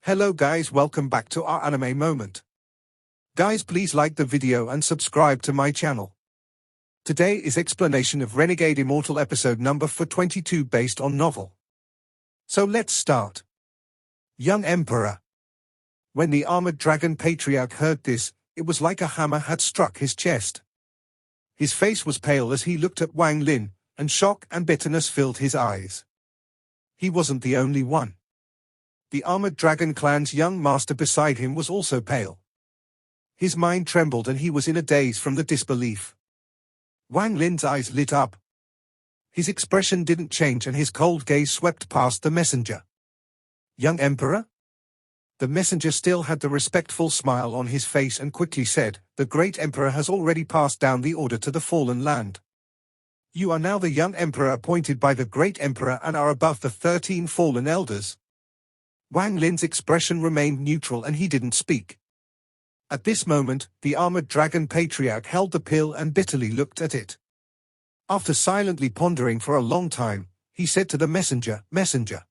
Hello guys, welcome back to our anime moment. Guys, please like the video and subscribe to my channel. Today is explanation of Renegade Immortal episode number 422 based on novel. So let's start. Young Emperor. When the armored dragon patriarch heard this, it was like a hammer had struck his chest. His face was pale as he looked at Wang Lin, and shock and bitterness filled his eyes. He wasn't the only one. The armored dragon clan's young master beside him was also pale. His mind trembled and he was in a daze from the disbelief. Wang Lin's eyes lit up. His expression didn't change and his cold gaze swept past the messenger. Young Emperor? The messenger still had the respectful smile on his face and quickly said, "The great emperor has already passed down the order to the fallen land. You are now the young emperor appointed by the great emperor and are above the 13 fallen elders." Wang Lin's expression remained neutral and he didn't speak. At this moment, the armored dragon patriarch held the pill and bitterly looked at it. After silently pondering for a long time, he said to the messenger, "Messenger,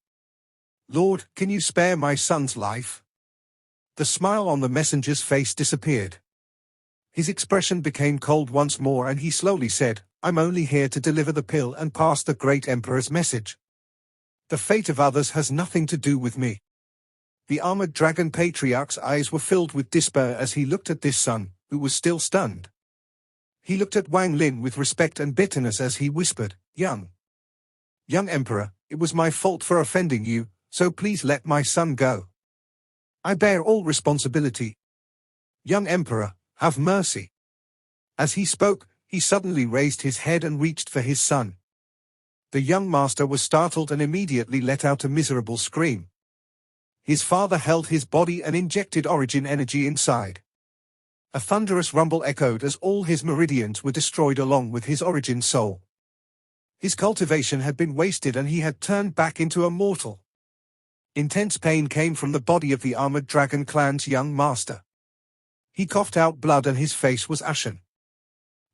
Lord, can you spare my son's life?" The smile on the messenger's face disappeared. His expression became cold once more and he slowly said, "I'm only here to deliver the pill and pass the great emperor's message. The fate of others has nothing to do with me." The armored dragon patriarch's eyes were filled with despair as he looked at this son, who was still stunned. He looked at Wang Lin with respect and bitterness as he whispered, Young Emperor, it was my fault for offending you, so please let my son go. I bear all responsibility. Young Emperor, have mercy." As he spoke, he suddenly raised his head and reached for his son. The young master was startled and immediately let out a miserable scream. His father held his body and injected origin energy inside. A thunderous rumble echoed as all his meridians were destroyed along with his origin soul. His cultivation had been wasted and he had turned back into a mortal. Intense pain came from the body of the armored dragon clan's young master. He coughed out blood and his face was ashen.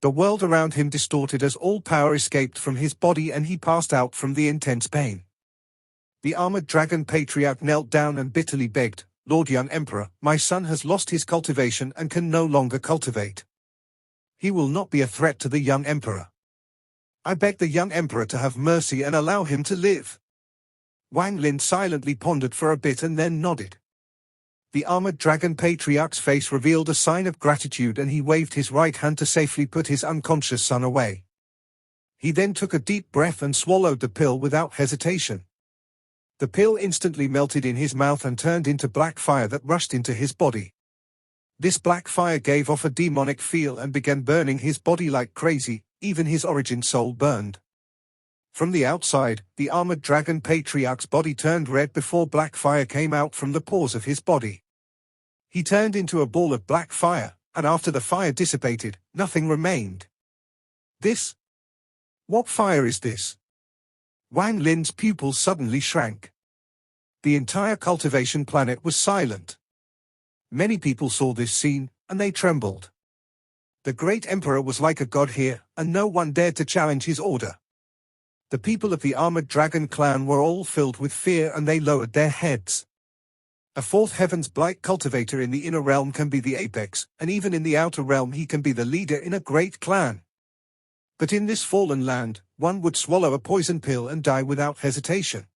The world around him distorted as all power escaped from his body and he passed out from the intense pain. The armored dragon patriarch knelt down and bitterly begged, "Lord Young Emperor, my son has lost his cultivation and can no longer cultivate. He will not be a threat to the young emperor. I beg the young emperor to have mercy and allow him to live." Wang Lin silently pondered for a bit and then nodded. The armored dragon patriarch's face revealed a sign of gratitude and he waved his right hand to safely put his unconscious son away. He then took a deep breath and swallowed the pill without hesitation. The pill instantly melted in his mouth and turned into black fire that rushed into his body. This black fire gave off a demonic feel and began burning his body like crazy, even his origin soul burned. From the outside, the armored dragon patriarch's body turned red before black fire came out from the pores of his body. He turned into a ball of black fire, and after the fire dissipated, nothing remained. What fire is this? Wang Lin's pupils suddenly shrank. The entire cultivation planet was silent. Many people saw this scene, and they trembled. The great emperor was like a god here, and no one dared to challenge his order. The people of the armored dragon clan were all filled with fear and they lowered their heads. A fourth heaven's blight cultivator in the inner realm can be the apex, and even in the outer realm he can be the leader in a great clan. But in this fallen land, one would swallow a poison pill and die without hesitation.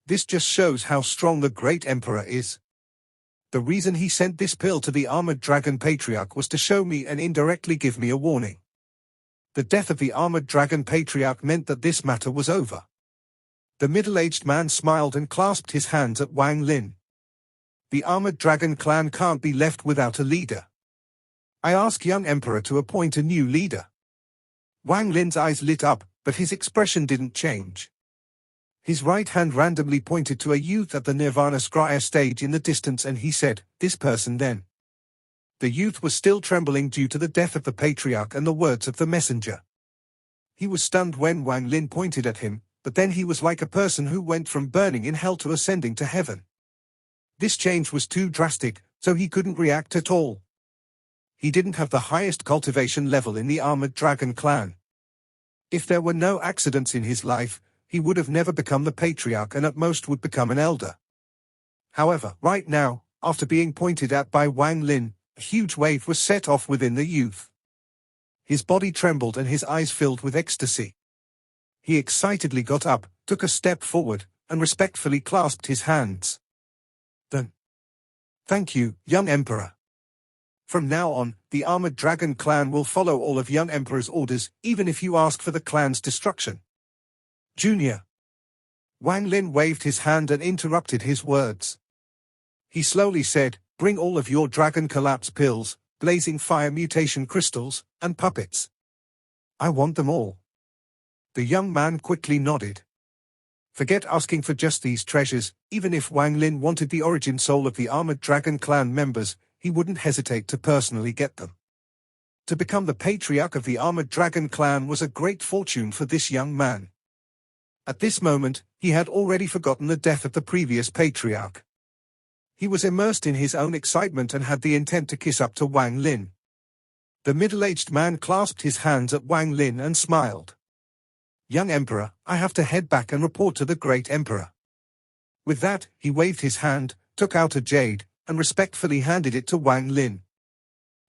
This just shows how strong the great emperor is. The reason he sent this pill to the armored dragon patriarch was to show me and indirectly give me a warning. The death of the armored dragon patriarch meant that this matter was over. The middle-aged man smiled and clasped his hands at Wang Lin. The armored dragon clan can't be left without a leader. I ask young emperor to appoint a new leader. Wang Lin's eyes lit up, but his expression didn't change. His right hand randomly pointed to a youth at the Nirvana Scryer stage in the distance and he said, "This person then." The youth was still trembling due to the death of the patriarch and the words of the messenger. He was stunned when Wang Lin pointed at him, but then he was like a person who went from burning in hell to ascending to heaven. This change was too drastic, so he couldn't react at all. He didn't have the highest cultivation level in the armored dragon clan. If there were no accidents in his life, he would have never become the patriarch and at most would become an elder. However, right now, after being pointed at by Wang Lin, a huge wave was set off within the youth. His body trembled and his eyes filled with ecstasy. He excitedly got up, took a step forward, and respectfully clasped his hands. Then, "Thank you, young Emperor. From now on, the Armored Dragon clan will follow all of young Emperor's orders, even if you ask for the clan's destruction." Junior. Wang Lin waved his hand and interrupted his words. He slowly said, "Bring all of your dragon collapse pills, blazing fire mutation crystals, and puppets. I want them all." The young man quickly nodded. Forget asking for just these treasures. Even if Wang Lin wanted the origin soul of the Armored Dragon clan members, he wouldn't hesitate to personally get them. To become the patriarch of the Armored Dragon clan was a great fortune for this young man. At this moment, he had already forgotten the death of the previous patriarch. He was immersed in his own excitement and had the intent to kiss up to Wang Lin. The middle-aged man clasped his hands at Wang Lin and smiled. "Young Emperor, I have to head back and report to the Great Emperor." With that, he waved his hand, took out a jade, and respectfully handed it to Wang Lin.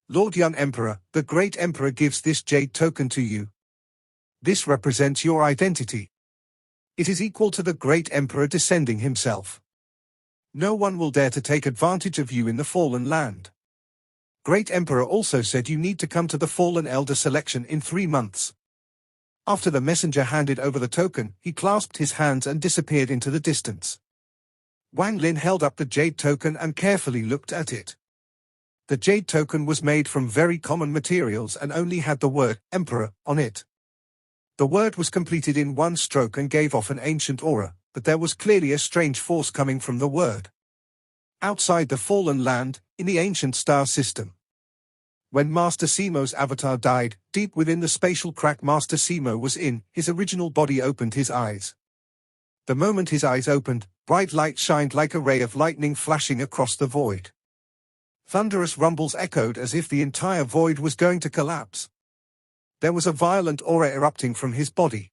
"Lord Young Emperor, the Great Emperor gives this jade token to you. This represents your identity. It is equal to the Great Emperor descending himself. No one will dare to take advantage of you in the Fallen Land. Great Emperor also said you need to come to the Fallen Elder selection in 3 months." After the messenger handed over the token, he clasped his hands and disappeared into the distance. Wang Lin held up the jade token and carefully looked at it. The jade token was made from very common materials and only had the word Emperor on it. The word was completed in one stroke and gave off an ancient aura, but there was clearly a strange force coming from the word. Outside the Fallen Land, in the ancient star system. When Master Simo's avatar died, deep within the spatial crack Master Simo was in, his original body opened his eyes. The moment his eyes opened, bright light shined like a ray of lightning flashing across the void. Thunderous rumbles echoed as if the entire void was going to collapse. There was a violent aura erupting from his body.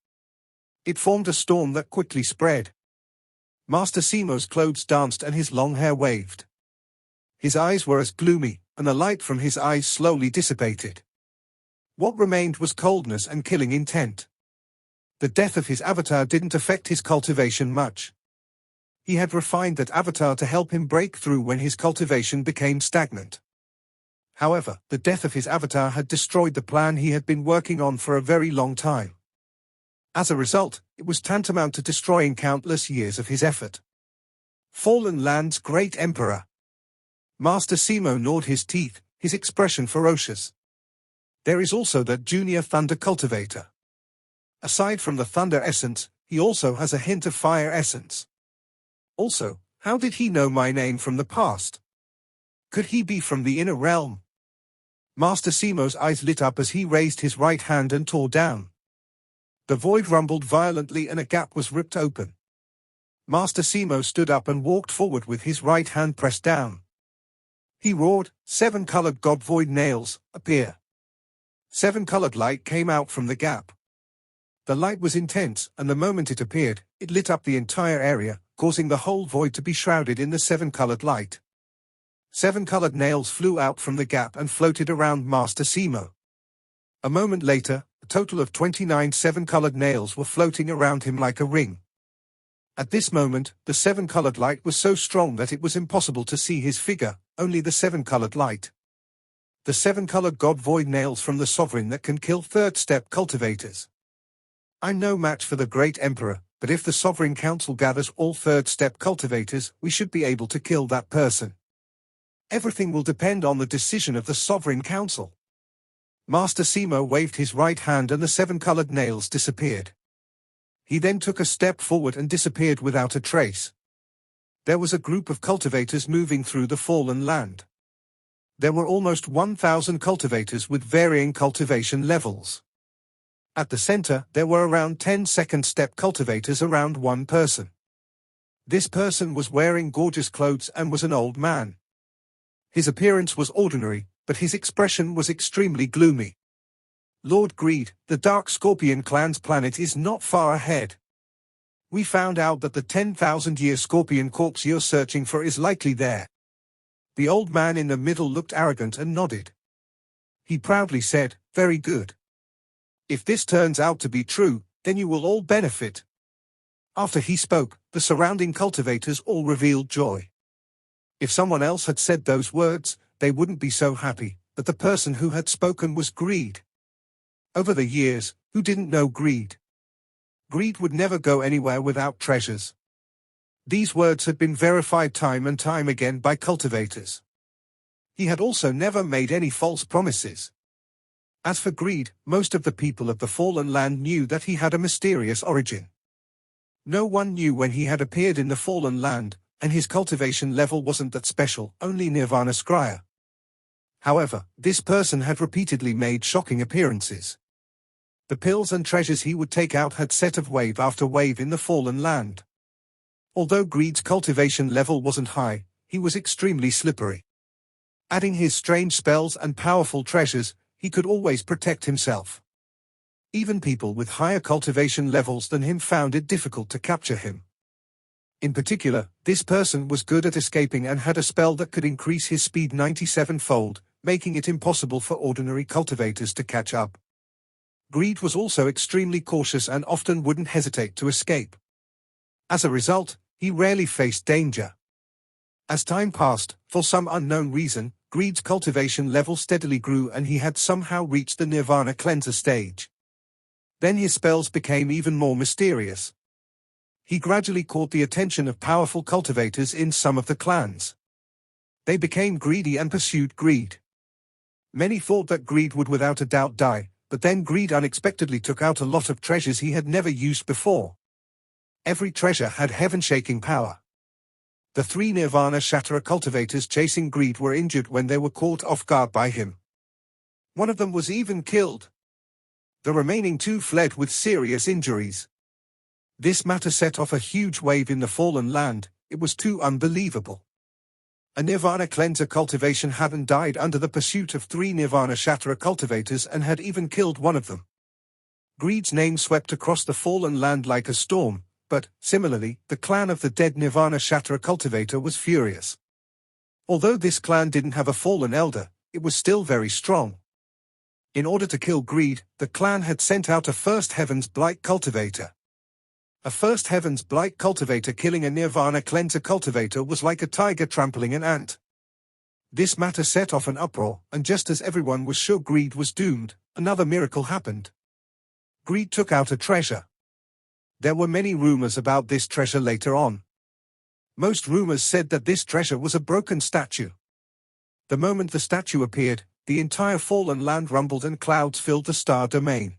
It formed a storm that quickly spread. Master Simo's clothes danced and his long hair waved. His eyes were as gloomy, and the light from his eyes slowly dissipated. What remained was coldness and killing intent. The death of his avatar didn't affect his cultivation much. He had refined that avatar to help him break through when his cultivation became stagnant. However, the death of his avatar had destroyed the plan he had been working on for a very long time. As a result, it was tantamount to destroying countless years of his effort. Fallen Land's Great Emperor. Master Simo gnawed his teeth, his expression ferocious. There is also that junior thunder cultivator. Aside from the thunder essence, he also has a hint of fire essence. Also, how did he know my name from the past? Could he be from the inner realm? Master Simo's eyes lit up as he raised his right hand and tore down. The void rumbled violently and a gap was ripped open. Master Simo stood up and walked forward with his right hand pressed down. He roared, 7 colored god void nails, appear. 7 colored light came out from the gap. The light was intense, and the moment it appeared, it lit up the entire area, causing the whole void to be shrouded in the 7 colored light. 7 colored nails flew out from the gap and floated around Master Simo. A moment later, a total of 29 7-colored nails were floating around him like a ring. At this moment, the 7-colored light was so strong that it was impossible to see his figure, only the 7-colored light. The 7-colored god void nails from the sovereign that can kill third-step cultivators. I'm no match for the Great Emperor, but if the Sovereign Council gathers all third-step cultivators, we should be able to kill that person. Everything will depend on the decision of the Sovereign Council. Master Simo waved his right hand and the 7-colored nails disappeared. He then took a step forward and disappeared without a trace. There was a group of cultivators moving through the Fallen Land. There were almost 1,000 cultivators with varying cultivation levels. At the center, there were around 10 second-step cultivators around one person. This person was wearing gorgeous clothes and was an old man. His appearance was ordinary, but his expression was extremely gloomy. Lord Greed, the Dark Scorpion clan's planet is not far ahead. We found out that the 10,000-year scorpion corpse you're searching for is likely there. The old man in the middle looked arrogant and nodded. He proudly said, "Very good. If this turns out to be true, then you will all benefit." After he spoke, the surrounding cultivators all revealed joy. If someone else had said those words, they wouldn't be so happy, but the person who had spoken was greed. Over the years, who didn't know greed? Greed would never go anywhere without treasures. These words had been verified time and time again by cultivators. He had also never made any false promises. As for greed, most of the people of the Fallen Land knew that he had a mysterious origin. No one knew when he had appeared in the Fallen Land, and his cultivation level wasn't that special, only Nirvana Scryer. However, this person had repeatedly made shocking appearances. The pills and treasures he would take out had set of wave after wave in the Fallen Land. Although Greed's cultivation level wasn't high, he was extremely slippery. Adding his strange spells and powerful treasures, he could always protect himself. Even people with higher cultivation levels than him found it difficult to capture him. In particular, this person was good at escaping and had a spell that could increase his speed 97-fold, making it impossible for ordinary cultivators to catch up. Greed was also extremely cautious and often wouldn't hesitate to escape. As a result, he rarely faced danger. As time passed, for some unknown reason, Greed's cultivation level steadily grew and he had somehow reached the Nirvana Cleanser stage. Then his spells became even more mysterious. He gradually caught the attention of powerful cultivators in some of the clans. They became greedy and pursued greed. Many thought that Greed would without a doubt die, but then Greed unexpectedly took out a lot of treasures he had never used before. Every treasure had heaven-shaking power. The 3 Nirvana Shatterer cultivators chasing Greed were injured when they were caught off guard by him. One of them was even killed. The remaining 2 fled with serious injuries. This matter set off a huge wave in the Fallen Land. It was too unbelievable. A Nirvana Cleanser cultivation hadn't died under the pursuit of 3 Nirvana Shatterer cultivators and had even killed one of them. Greed's name swept across the Fallen Land like a storm, but, similarly, the clan of the dead Nirvana Shatterer cultivator was furious. Although this clan didn't have a fallen elder, it was still very strong. In order to kill Greed, the clan had sent out a First Heaven's Blight cultivator. A First Heaven's Blight cultivator killing a Nirvana Cleanser cultivator was like a tiger trampling an ant. This matter set off an uproar, and just as everyone was sure Greed was doomed, another miracle happened. Greed took out a treasure. There were many rumors about this treasure later on. Most rumors said that this treasure was a broken statue. The moment the statue appeared, the entire Fallen Land rumbled and clouds filled the star domain.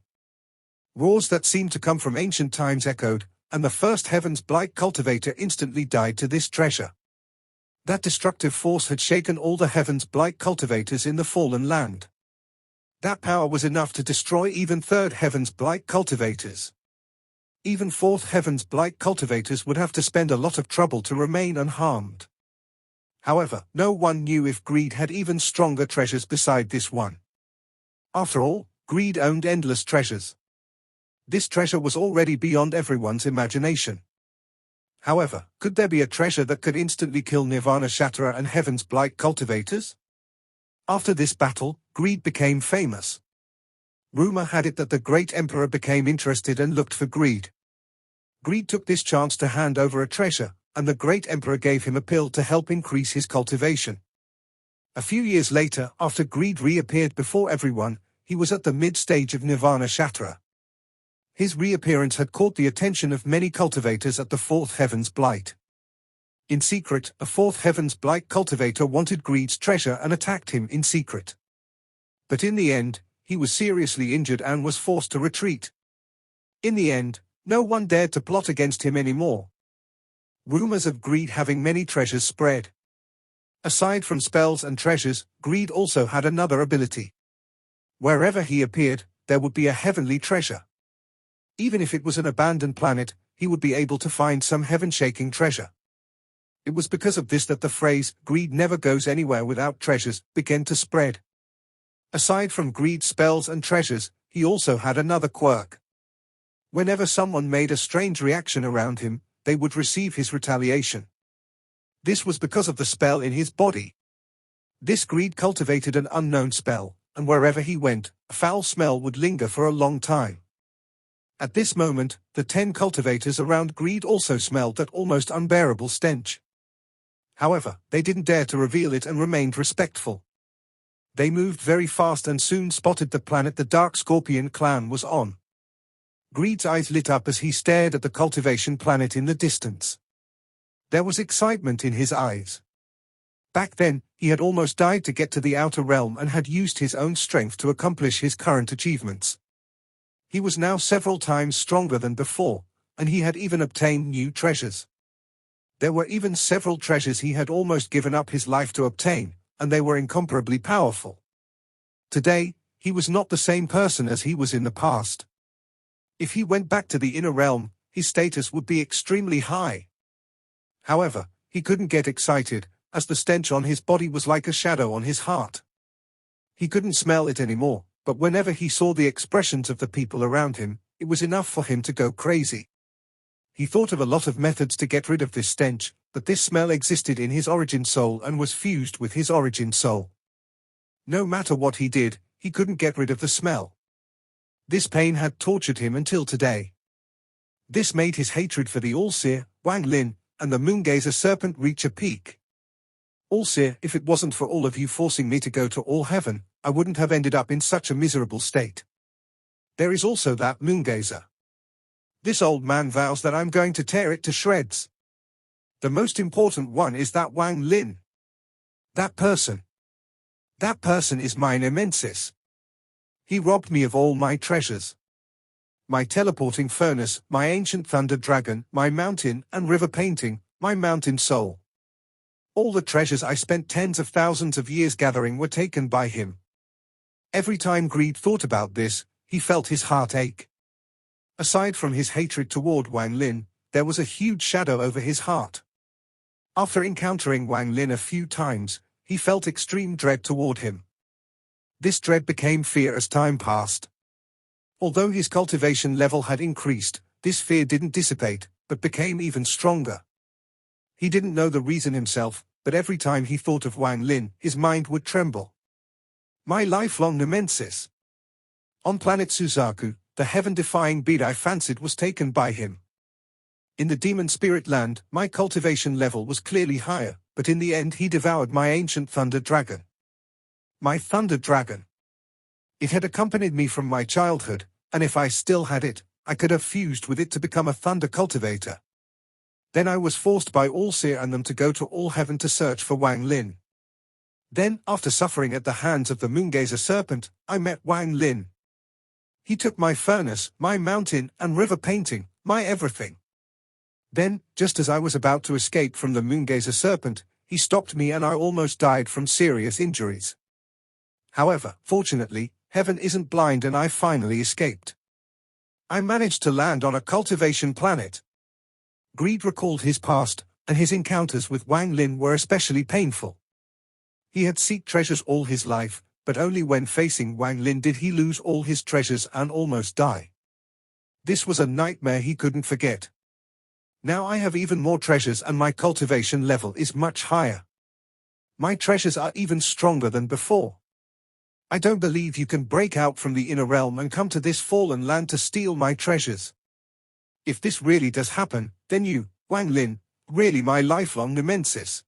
Roars that seemed to come from ancient times echoed, and the First Heaven's Blight cultivator instantly died to this treasure. That destructive force had shaken all the Heaven's Blight cultivators in the Fallen Land. That power was enough to destroy even Third Heaven's Blight cultivators. Even Fourth Heaven's Blight cultivators would have to spend a lot of trouble to remain unharmed. However, no one knew if Greed had even stronger treasures beside this one. After all, Greed owned endless treasures. This treasure was already beyond everyone's imagination. However, could there be a treasure that could instantly kill Nirvana Shatterer and Heaven's Blight cultivators? After this battle, Greed became famous. Rumor had it that the Great Emperor became interested and looked for Greed. Greed took this chance to hand over a treasure, and the Great Emperor gave him a pill to help increase his cultivation. A few years later, after Greed reappeared before everyone, he was at the mid-stage of Nirvana Shatterer. His reappearance had caught the attention of many cultivators at the Fourth Heaven's Blight. In secret, a Fourth Heaven's Blight cultivator wanted Greed's treasure and attacked him in secret. But in the end, he was seriously injured and was forced to retreat. In the end, no one dared to plot against him anymore. Rumors of Greed having many treasures spread. Aside from spells and treasures, Greed also had another ability. Wherever he appeared, there would be a heavenly treasure. Even if it was an abandoned planet, he would be able to find some heaven-shaking treasure. It was because of this that the phrase, "Greed never goes anywhere without treasures," began to spread. Aside from Greed's spells and treasures, he also had another quirk. Whenever someone made a strange reaction around him, they would receive his retaliation. This was because of the spell in his body. This greed cultivated an unknown spell, and wherever he went, a foul smell would linger for a long time. At this moment, the 10 cultivators around Greed also smelled that almost unbearable stench. However, they didn't dare to reveal it and remained respectful. They moved very fast and soon spotted the planet the Dark Scorpion clan was on. Greed's eyes lit up as he stared at the cultivation planet in the distance. There was excitement in his eyes. Back then, he had almost died to get to the outer realm and had used his own strength to accomplish his current achievements. He was now several times stronger than before, and he had even obtained new treasures. There were even several treasures he had almost given up his life to obtain, and they were incomparably powerful. Today, he was not the same person as he was in the past. If he went back to the inner realm, his status would be extremely high. However, he couldn't get excited, as the stench on his body was like a shadow on his heart. He couldn't smell it anymore, but whenever he saw the expressions of the people around him, it was enough for him to go crazy. He thought of a lot of methods to get rid of this stench, but this smell existed in his origin soul and was fused with his origin soul. No matter what he did, he couldn't get rid of the smell. This pain had tortured him until today. This made his hatred for the All-Seer, Wang Lin, and the Moongazer Serpent reach a peak. All-Seer, if it wasn't for all of you forcing me to go to All Heaven, I wouldn't have ended up in such a miserable state. There is also that Moongazer. This old man vows that I'm going to tear it to shreds. The most important one is that Wang Lin. That person is my nemesis. He robbed me of all my treasures. My teleporting furnace, my ancient thunder dragon, my mountain and river painting, my mountain soul. All the treasures I spent tens of thousands of years gathering were taken by him. Every time Greed thought about this, he felt his heart ache. Aside from his hatred toward Wang Lin, there was a huge shadow over his heart. After encountering Wang Lin a few times, he felt extreme dread toward him. This dread became fear as time passed. Although his cultivation level had increased, this fear didn't dissipate, but became even stronger. He didn't know the reason himself, but every time he thought of Wang Lin, his mind would tremble. My lifelong nemesis. On planet Suzaku, the heaven-defying bead I fancied was taken by him. In the demon spirit land, my cultivation level was clearly higher, but in the end he devoured my ancient thunder dragon. My thunder dragon. It had accompanied me from my childhood, and if I still had it, I could have fused with it to become a thunder cultivator. Then I was forced by All-Seer and them to go to All Heaven to search for Wang Lin. Then, after suffering at the hands of the Moongazer Serpent, I met Wang Lin. He took my furnace, my mountain and river painting, my everything. Then, just as I was about to escape from the Moongazer Serpent, he stopped me and I almost died from serious injuries. However, fortunately, heaven isn't blind and I finally escaped. I managed to land on a cultivation planet. Greed recalled his past, and his encounters with Wang Lin were especially painful. He had sought treasures all his life, but only when facing Wang Lin did he lose all his treasures and almost die. This was a nightmare he couldn't forget. Now I have even more treasures and my cultivation level is much higher. My treasures are even stronger than before. I don't believe you can break out from the inner realm and come to this fallen land to steal my treasures. If this really does happen, then you, Wang Lin, really my lifelong nemesis.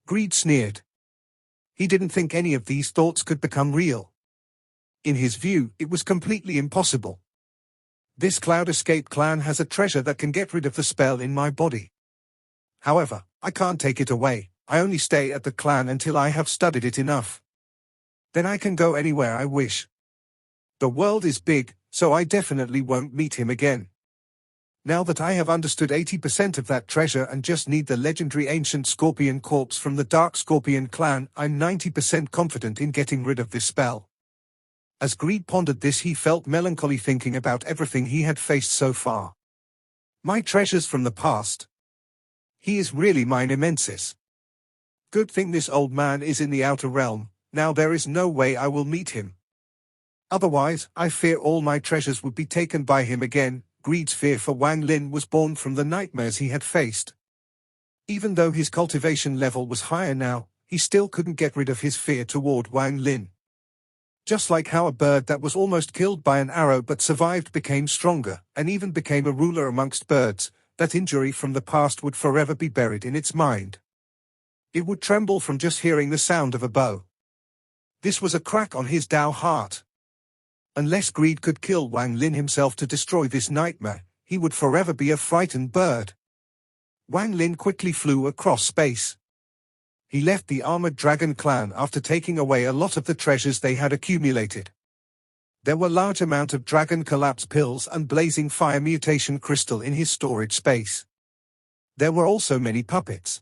Greed sneered. He didn't think any of these thoughts could become real. In his view, it was completely impossible. This Cloud Escape clan has a treasure that can get rid of the spell in my body. However, I can't take it away. I only stay at the clan until I have studied it enough. Then I can go anywhere I wish. The world is big, so I definitely won't meet him again. Now that I have understood 80% of that treasure and just need the legendary ancient scorpion corpse from the Dark Scorpion clan, I'm 90% confident in getting rid of this spell. As Greed pondered this, he felt melancholy thinking about everything he had faced so far. My treasures from the past. He is really my nemesis. Good thing this old man is in the outer realm. Now there is no way I will meet him. Otherwise, I fear all my treasures would be taken by him again. Greed's fear for Wang Lin was born from the nightmares he had faced. Even though his cultivation level was higher now, he still couldn't get rid of his fear toward Wang Lin. Just like how a bird that was almost killed by an arrow but survived became stronger, and even became a ruler amongst birds, that injury from the past would forever be buried in its mind. It would tremble from just hearing the sound of a bow. This was a crack on his Tao heart. Unless Greed could kill Wang Lin himself to destroy this nightmare, he would forever be a frightened bird. Wang Lin quickly flew across space. He left the Armored Dragon clan after taking away a lot of the treasures they had accumulated. There were large amount of dragon collapse pills and blazing fire mutation crystal in his storage space. There were also many puppets.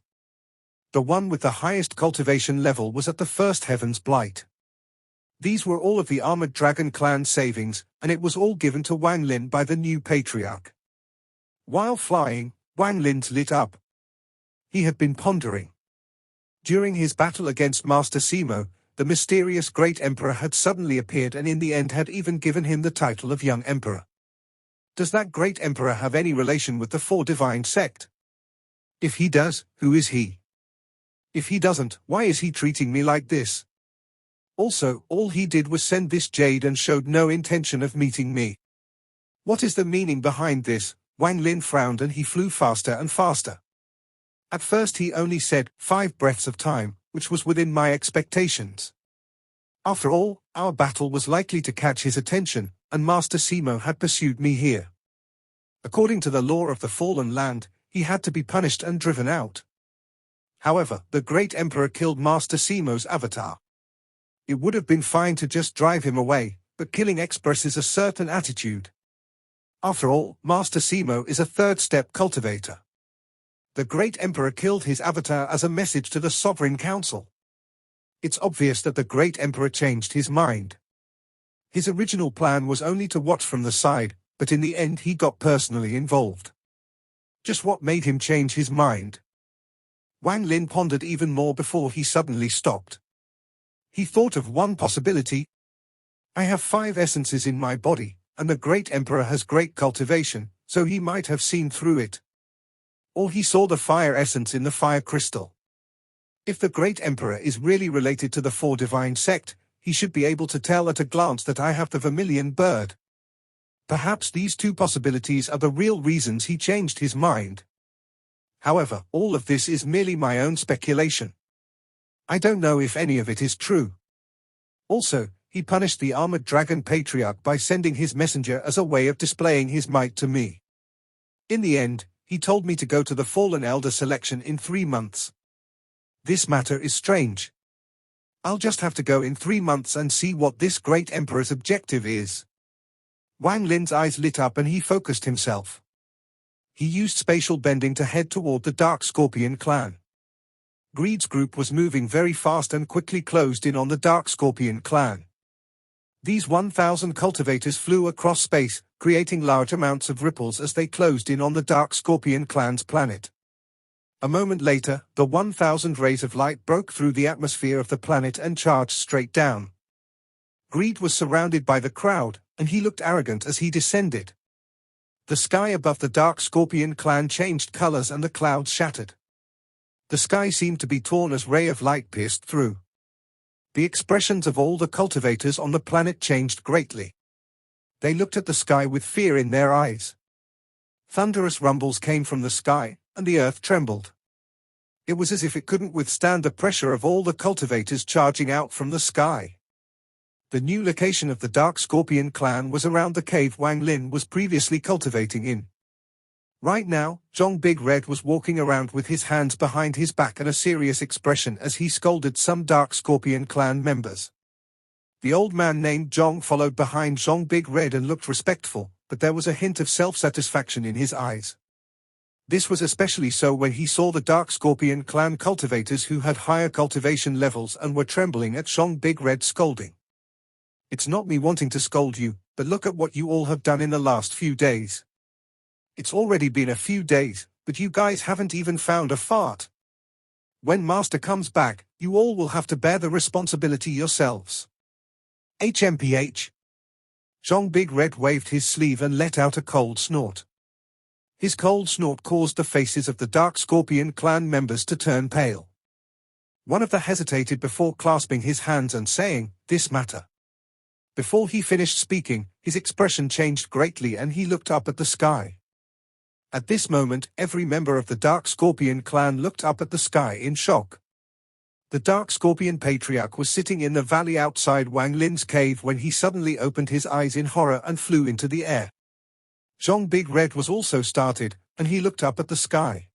The one with the highest cultivation level was at the first Heaven's Blight. These were all of the Armored Dragon clan savings, and it was all given to Wang Lin by the new patriarch. While flying, Wang Lin lit up. He had been pondering. During his battle against Master Simo, the mysterious Great Emperor had suddenly appeared and in the end had even given him the title of Young Emperor. Does that Great Emperor have any relation with the Four Divine Sect? If he does, who is he? If he doesn't, why is he treating me like this? Also, all he did was send this jade and showed no intention of meeting me. What is the meaning behind this? Wang Lin frowned and he flew faster and faster. At first he only said 5 breaths of time, which was within my expectations. After all, our battle was likely to catch his attention, and Master Simo had pursued me here. According to the law of the Fallen Land, he had to be punished and driven out. However, the Great Emperor killed Master Simo's avatar. It would have been fine to just drive him away, but killing expresses a certain attitude. After all, Master Simo is a third-step cultivator. The Great Emperor killed his avatar as a message to the Sovereign Council. It's obvious that the Great Emperor changed his mind. His original plan was only to watch from the side, but in the end he got personally involved. Just what made him change his mind? Wang Lin pondered even more before he suddenly stopped. He thought of one possibility. I have 5 essences in my body, and the Great Emperor has great cultivation, so he might have seen through it. Or he saw the fire essence in the fire crystal. If the Great Emperor is really related to the Four Divine Sect, he should be able to tell at a glance that I have the vermilion bird. Perhaps these 2 possibilities are the real reasons he changed his mind. However, all of this is merely my own speculation. I don't know if any of it is true. Also, he punished the Armored Dragon Patriarch by sending his messenger as a way of displaying his might to me. In the end, he told me to go to the Fallen Elder selection in 3 months. This matter is strange. I'll just have to go in 3 months and see what this Great Emperor's objective is. Wang Lin's eyes lit up and he focused himself. He used spatial bending to head toward the Dark Scorpion clan. Greed's group was moving very fast and quickly closed in on the Dark Scorpion clan. These 1,000 cultivators flew across space, creating large amounts of ripples as they closed in on the Dark Scorpion clan's planet. A moment later, the 1,000 rays of light broke through the atmosphere of the planet and charged straight down. Greed was surrounded by the crowd, and he looked arrogant as he descended. The sky above the Dark Scorpion clan changed colors and the clouds shattered. The sky seemed to be torn as ray of light pierced through. The expressions of all the cultivators on the planet changed greatly. They looked at the sky with fear in their eyes. Thunderous rumbles came from the sky, and the earth trembled. It was as if it couldn't withstand the pressure of all the cultivators charging out from the sky. The new location of the Dark Scorpion clan was around the cave Wang Lin was previously cultivating in. Right now, Zhong Big Red was walking around with his hands behind his back and a serious expression as he scolded some Dark Scorpion clan members. The old man named Zhong followed behind Zhong Big Red and looked respectful, but there was a hint of self-satisfaction in his eyes. This was especially so when he saw the Dark Scorpion clan cultivators who had higher cultivation levels and were trembling at Zhong Big Red's scolding. It's not me wanting to scold you, but look at what you all have done in the last few days. It's already been a few days, but you guys haven't even found a fart. When Master comes back, you all will have to bear the responsibility yourselves. HMPH. Zhong Big Red waved his sleeve and let out a cold snort. His cold snort caused the faces of the Dark Scorpion clan members to turn pale. One of them hesitated before clasping his hands and saying, "This matter." Before he finished speaking, his expression changed greatly and he looked up at the sky. At this moment, every member of the Dark Scorpion clan looked up at the sky in shock. The Dark Scorpion Patriarch was sitting in the valley outside Wang Lin's cave when he suddenly opened his eyes in horror and flew into the air. Zhong Big Red was also startled, and he looked up at the sky.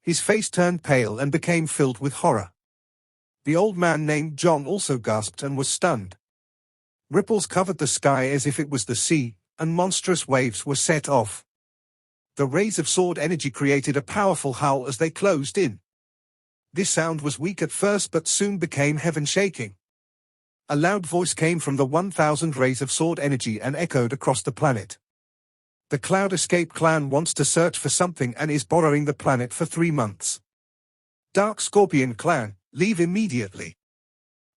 His face turned pale and became filled with horror. The old man named Zhong also gasped and was stunned. Ripples covered the sky as if it was the sea, and monstrous waves were set off. The rays of sword energy created a powerful howl as they closed in. This sound was weak at first but soon became heaven-shaking. A loud voice came from the 1,000 rays of sword energy and echoed across the planet. The Cloud Escape clan wants to search for something and is borrowing the planet for 3 months. Dark Scorpion clan, leave immediately.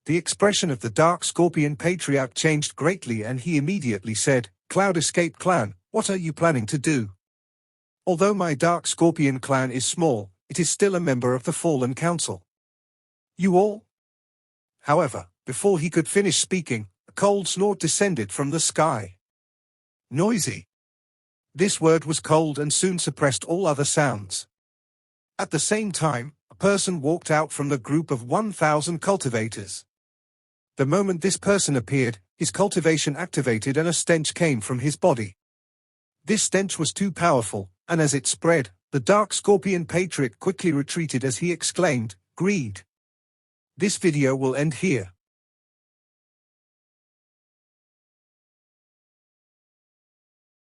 The expression of the Dark Scorpion Patriarch changed greatly and he immediately said, "Cloud Escape clan, what are you planning to do? Although my Dark Scorpion clan is small, it is still a member of the Fallen Council. You all?" However, before he could finish speaking, a cold snort descended from the sky. Noisy. This word was cold and soon suppressed all other sounds. At the same time, a person walked out from the group of 1,000 cultivators. The moment this person appeared, his cultivation activated and a stench came from his body. This stench was too powerful, and as it spread, the Dark Scorpion Patriarch quickly retreated as he exclaimed, "Greed." This video will end here.